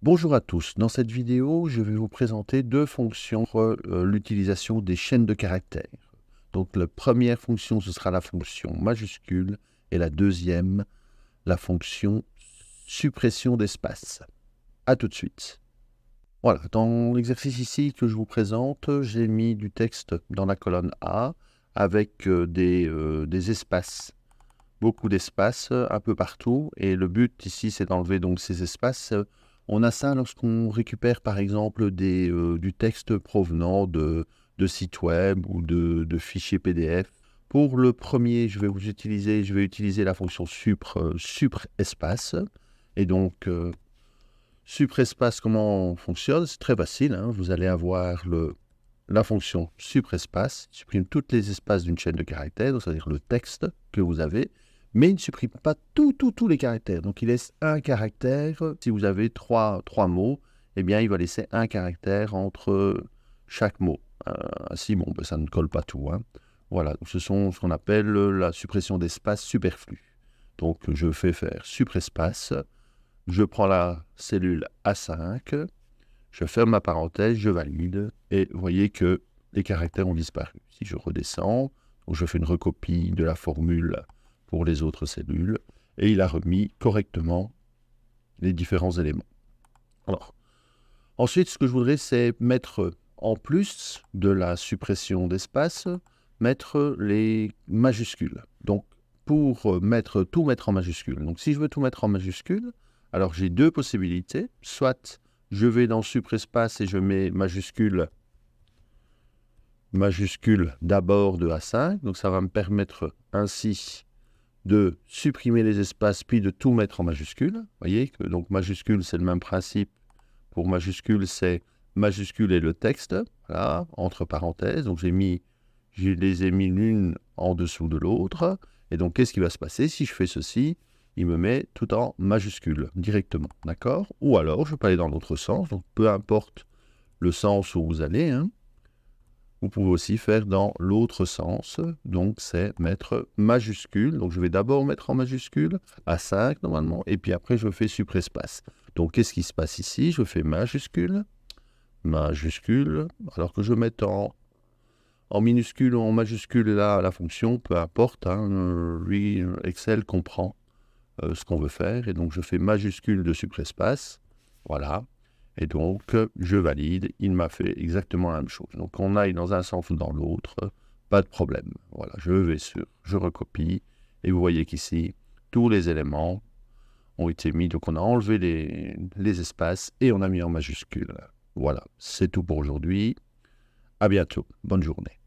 Bonjour à tous, dans cette vidéo, je vais vous présenter deux fonctions pour l'utilisation des chaînes de caractères. Donc la première fonction, ce sera la fonction majuscule, et la deuxième, la fonction suppression d'espace. A tout de suite. Voilà, dans l'exercice ici que je vous présente, j'ai mis du texte dans la colonne A avec des espaces, beaucoup d'espaces un peu partout, et le but ici c'est d'enlever donc ces espaces. On a ça lorsqu'on récupère par exemple du texte provenant de sites web ou de fichiers PDF. Pour le premier, je vais utiliser la fonction supr-espace. Et donc, supr-espace, comment on fonctionne? C'est très facile, hein. Vous allez avoir la fonction supr-espace, qui supprime tous les espaces d'une chaîne de caractères, c'est-à-dire le texte que vous avez, mais il ne supprime pas tous les caractères. Donc, il laisse un caractère. Si vous avez trois mots, eh bien, il va laisser un caractère entre chaque mot. Ainsi, bon, ben, ça ne colle pas tout, hein. Voilà, donc ce sont ce qu'on appelle la suppression d'espace superflu. Donc, je fais faire supr-espace. Je prends la cellule A5, je ferme ma parenthèse, je valide, et vous voyez que les caractères ont disparu. Si je redescends, donc je fais une recopie de la formule pour les autres cellules, et il a remis correctement les différents éléments. Alors, ensuite, ce que je voudrais, c'est mettre, en plus de la suppression d'espace, mettre les majuscules. Donc, pour tout mettre en majuscule. Donc, si je veux tout mettre en majuscule, alors j'ai deux possibilités. Soit je vais dans supr-espace et je mets majuscule d'abord de A5. Donc, ça va me permettre ainsi de supprimer les espaces puis de tout mettre en majuscule. Vous voyez que donc majuscule, c'est le même principe. Pour majuscule, c'est majuscule et le texte, voilà, entre parenthèses. Donc, je les ai mis l'une en dessous de l'autre. Et donc, qu'est-ce qui va se passer? Si je fais ceci, il me met tout en majuscule directement, d'accord? Ou alors, je peux aller dans l'autre sens. Donc, peu importe le sens où vous allez, hein. Vous pouvez aussi faire dans l'autre sens. Donc, c'est mettre majuscule. Donc, je vais d'abord mettre en majuscule, A5 normalement, et puis après, je fais supr-espace. Donc, qu'est-ce qui se passe ici? Je fais majuscule, alors que je mette en minuscule ou en majuscule là, la fonction, peu importe, hein, lui, Excel comprend ce qu'on veut faire, et donc je fais majuscule de supr-espace, voilà, et donc je valide, il m'a fait exactement la même chose. Donc qu'on aille dans un sens ou dans l'autre, pas de problème. Voilà, je recopie, et vous voyez qu'ici, tous les éléments ont été mis, donc on a enlevé les espaces, et on a mis en majuscule. Voilà, c'est tout pour aujourd'hui. À bientôt, bonne journée.